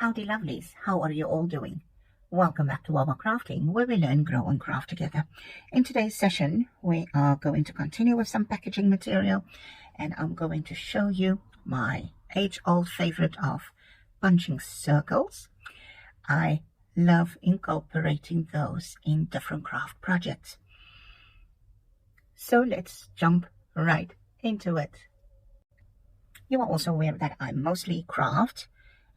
Howdy lovelies, how are you all doing? Welcome back to Wawa Crafting, where we learn, grow and craft together. In today's session, we are going to continue with some packaging material, and I'm going to show you my age-old favorite of punching circles. I love incorporating those in different craft projects. So let's jump right into it. You are also aware that I mostly craft,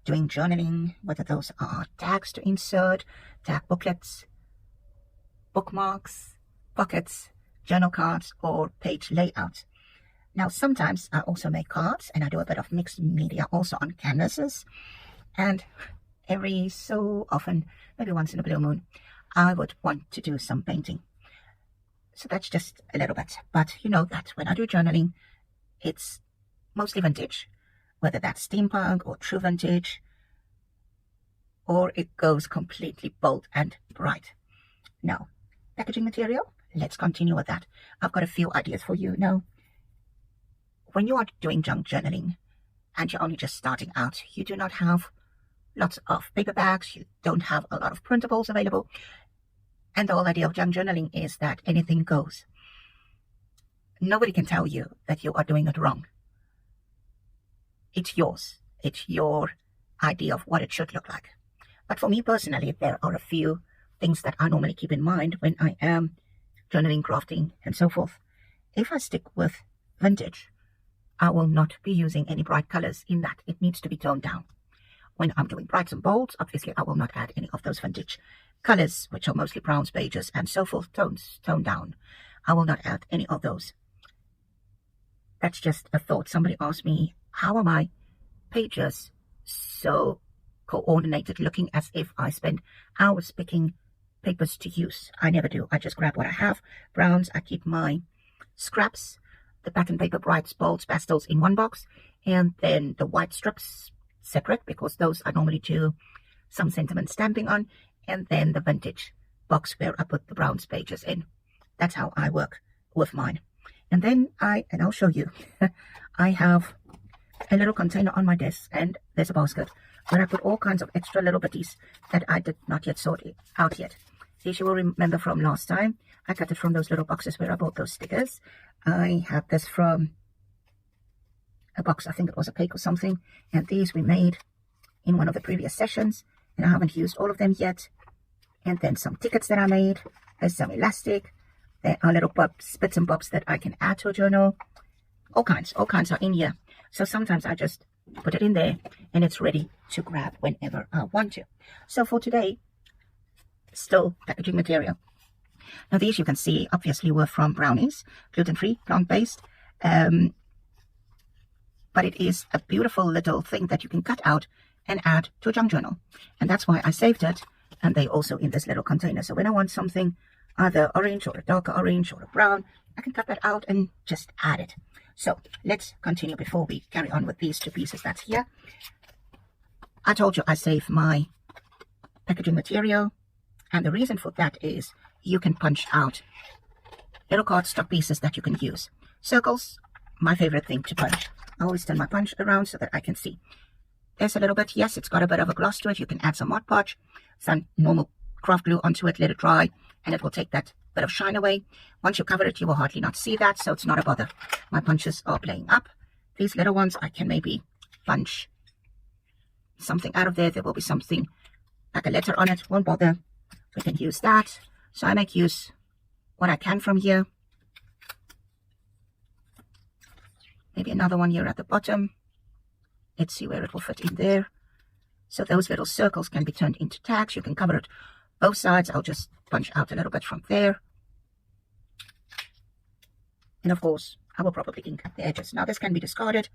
doing journaling, whether those are tags to insert, tag booklets, bookmarks, pockets, journal cards, or page layouts. Now, sometimes I also make cards, and I do a bit of mixed media also on canvases. And every so often, maybe once in a blue moon, I would want to do some painting. So that's just a little bit. But you know that when I do journaling, it's mostly vintage, whether that's steampunk or true vintage, or it goes completely bold and bright. Now, packaging material, let's continue with that. I've got a few ideas for you. Now, when you are doing junk journaling and you're only just starting out, you do not have lots of paper bags, you don't have a lot of printables available, and the whole idea of junk journaling is that anything goes. Nobody can tell you that you are doing it wrong. It's yours. It's your idea of what it should look like. But for me personally, there are a few things that I normally keep in mind when I am journaling, crafting, and so forth. If I stick with vintage, I will not be using any bright colors in that. It needs to be toned down. When I'm doing brights and bolds, obviously I will not add any of those vintage colors, which are mostly browns, beiges, and so forth, toned down. I will not add any of those. That's just a thought. Somebody asked me, how are my pages so coordinated, looking as if I spend hours picking papers to use? I never do. I just grab what I have. Browns, I keep my scraps, the pattern paper, brights, bolds, pastels in one box, and then the white strips separate, because those I normally do some sentiment stamping on, and then the vintage box where I put the browns pages in. That's how I work with mine. And then I'll show you, I have a little container on my desk, and there's a basket where I put all kinds of extra little bitties that I did not yet sort out yet. As you will remember from last time, I cut it from those little boxes where I bought those stickers. I had this from a box, I think it was a cake or something, and these we made in one of the previous sessions, and I haven't used all of them yet. And then some tickets that I made. There's some elastic. There are little bits and bobs that I can add to a journal. All kinds are in here. So sometimes I just put it in there and it's ready to grab whenever I want to. So for today, still packaging material. Now these you can see obviously were from Brownies, gluten-free, plant-based. But it is a beautiful little thing that you can cut out and add to a junk journal. And that's why I saved it. And they also in this little container. So when I want something either orange or a darker orange or a brown, I can cut that out and just add it. So let's continue before we carry on with these two pieces that's here. I told you I save my packaging material, and the reason for that is you can punch out little cardstock pieces that you can use. Circles, my favorite thing to punch. I always turn my punch around so that I can see. There's a little bit, yes, it's got a bit of a gloss to it. You can add some Mod Podge, some normal craft glue onto it, let it dry, and it will take that bit of shine away. Once you cover it, you will hardly not see that, so it's not a bother. My punches are playing up. These little ones, I can maybe punch something out of there. There will be something like a letter on it, won't bother. We can use that. So I make use what I can from here. Maybe another one here at the bottom. Let's see where it will fit in there. So those little circles can be turned into tags. You can cover it both sides. I'll just punch out a little bit from there. And of course, I will probably ink the edges. Now this can be discarded.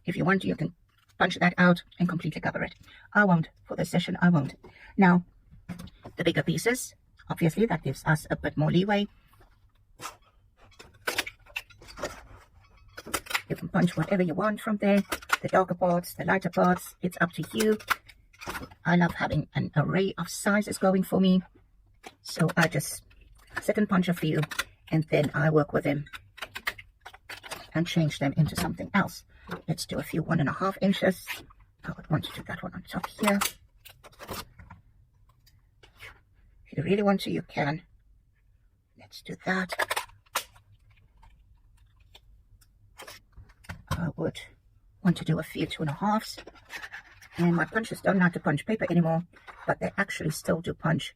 If you want to, you can punch that out and completely cover it. I won't. For this session, I won't. Now, the bigger pieces, obviously that gives us a bit more leeway. You can punch whatever you want from there. The darker parts, the lighter parts, it's up to you. I love having an array of sizes going for me. So I just sit and punch a few, and then I work with them and change them into something else. Let's do a few 1.5 inches. I would want to do that one on top here. you really want to, you can. Let's do that. I would want to do a few 2.5s. And my punches don't know how to punch paper anymore, but they actually still do punch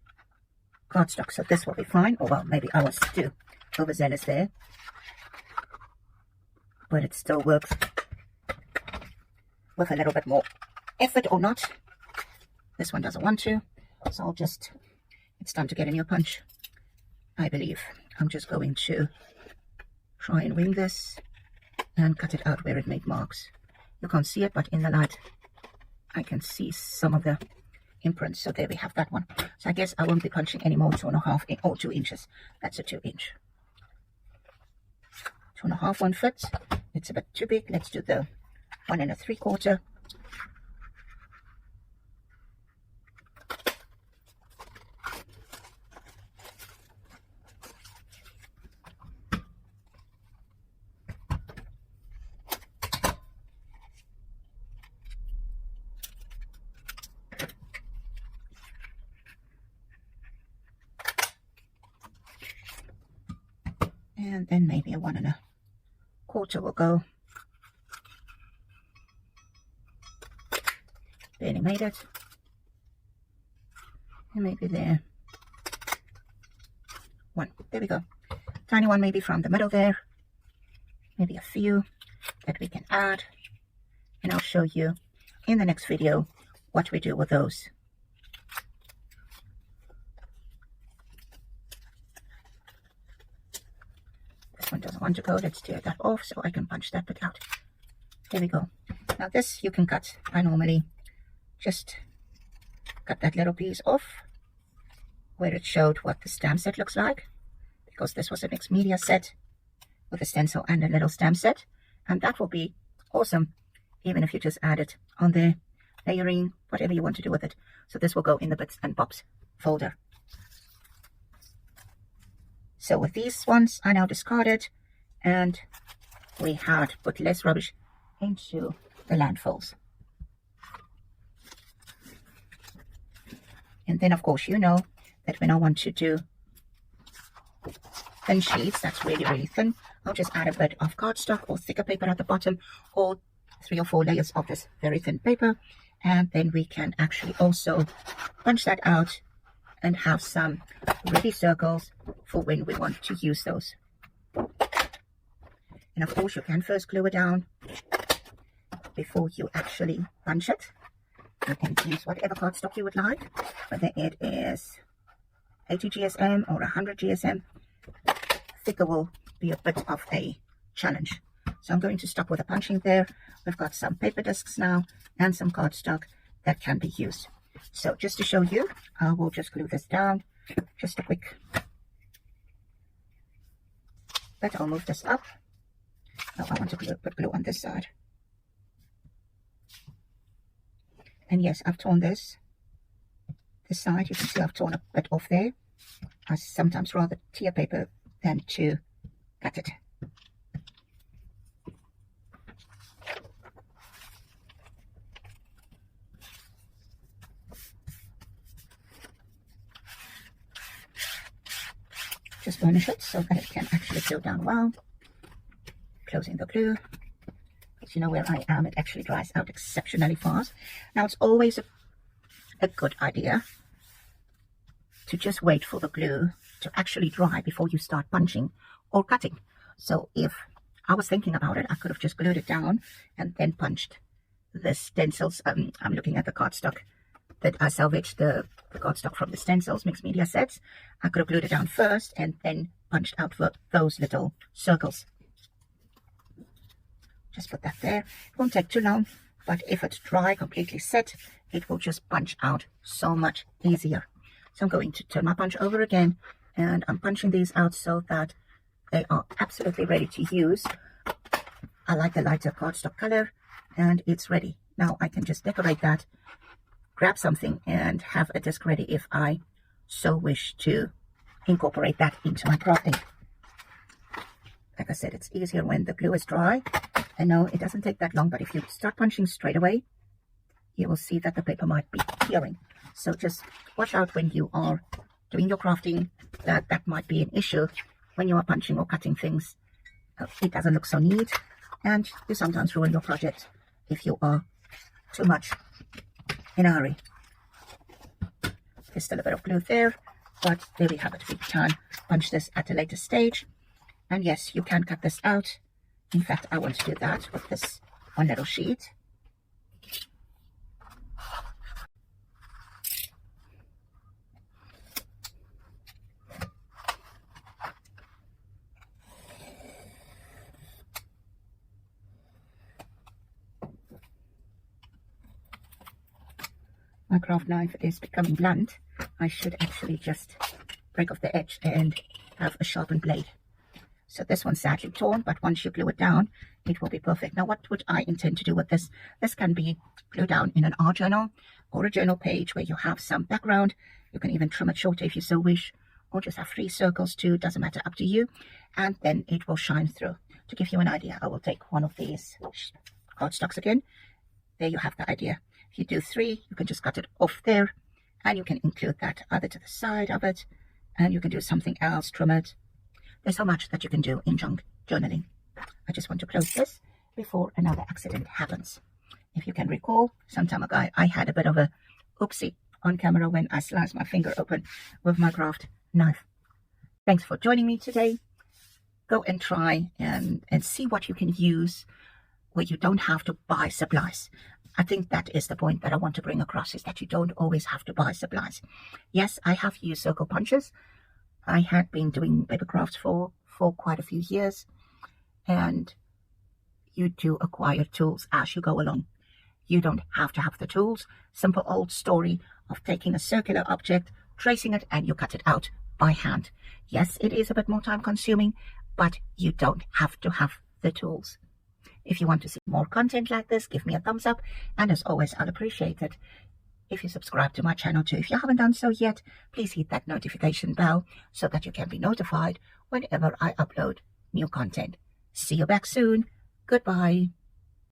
cardstock. So this will be fine. Or well, maybe I was too overzealous there. But it still works with a little bit more effort or not. This one doesn't want to. So I'll just, it's time to get a new punch, I believe. I'm just going to try and wing this and cut it out where it made marks. You can't see it, but in the light I can see some of the imprints. So there we have that one. So I guess I won't be punching any more 2.5 or 2 inches. That's a 2 inch. 2.5 one fits. It's a bit too big. Let's do the 1 3/4. And then maybe a 1 1/4 will go. Barely made it. And maybe there. 1. There we go. Tiny one maybe from the middle there. Maybe a few that we can add. And I'll show you in the next video what we do with those. One doesn't want to go. Let's tear that off so I can punch that bit out. There we go. Now this you can cut. I normally just cut that little piece off where it showed what the stamp set looks like, because this was a mixed media set with a stencil and a little stamp set, and that will be awesome even if you just add it on there, layering, whatever you want to do with it. So this will go in the bits and bobs folder. So with these ones, I now discarded, and we had put less rubbish into the landfills. And then, of course, you know that when I want to do thin sheets, that's really, really thin, I'll just add a bit of cardstock or thicker paper at the bottom, or 3 or 4 layers of this very thin paper. And then we can actually also punch that out and have some ready circles for when we want to use those. And of course you can first glue it down before you actually punch it. You can use whatever cardstock you would like, whether it is 80 GSM or 100 GSM. Thicker will be a bit of a challenge. So I'm going to stop with the punching there. We've got some paper discs now and some cardstock that can be used. So just to show you, I will just glue this down. Just a quick bit. I'll move this up. Now I want to put glue on this side. And yes, I've torn this side. You can see I've torn a bit off there. I sometimes rather tear paper than to cut it. Just burnish it so that it can actually glue down well. Closing the glue. As you know where I am, it actually dries out exceptionally fast. Now it's always a good idea to just wait for the glue to actually dry before you start punching or cutting. So if I was thinking about it, I could have just glued it down and then punched the stencils. I'm looking at the cardstock that I salvaged, the cardstock from the stencils mixed media sets. I could have glued it down first and then punched out those little circles. Just put that there. It won't take too long, but if it's dry, completely set, it will just punch out so much easier. So I'm going to turn my punch over again, and I'm punching these out so that they are absolutely ready to use. I like the lighter cardstock color, and it's ready. Now I can just decorate that, grab something, and have a disc ready if I so wish to incorporate that into my crafting. Like I said, it's easier when the glue is dry. I know it doesn't take that long, but if you start punching straight away, you will see that the paper might be tearing. So just watch out when you are doing your crafting, that might be an issue when you are punching or cutting things. It doesn't look so neat, and you sometimes ruin your project if you are too much in a hurry. There's still a bit of glue there, but there we have it. We can punch this at a later stage. And yes, you can cut this out. In fact, I want to do that with this one little sheet. My craft knife is becoming blunt. I should actually just break off the edge and have a sharpened blade. So this one's sadly torn, but once you glue it down, it will be perfect. Now, what would I intend to do with this? This can be glued down in an art journal or a journal page where you have some background. You can even trim it shorter if you so wish, or just have 3 circles too, doesn't matter, up to you. And then it will shine through. To give you an idea, I will take one of these cardstocks again. There you have the idea. If you do 3, you can just cut it off there, and you can include that either to the side of it, and you can do something else, trim it. There's so much that you can do in junk journaling. I just want to close this before another accident happens. If you can recall, some time ago, I had a bit of a oopsie on camera when I sliced my finger open with my craft knife. Thanks for joining me today. Go and try and see what you can use where you don't have to buy supplies. I think that is the point that I want to bring across, is that you don't always have to buy supplies. Yes, I have used circle punches. I had been doing paper crafts for quite a few years, and you do acquire tools as you go along. You don't have to have the tools. Simple old story of taking a circular object, tracing it, and you cut it out by hand. Yes, it is a bit more time consuming, but you don't have to have the tools. If you want to see more content like this, give me a thumbs up, and as always, I'll appreciate it if you subscribe to my channel too. If you haven't done so yet, please hit that notification bell so that you can be notified whenever I upload new content. See you back soon. Goodbye.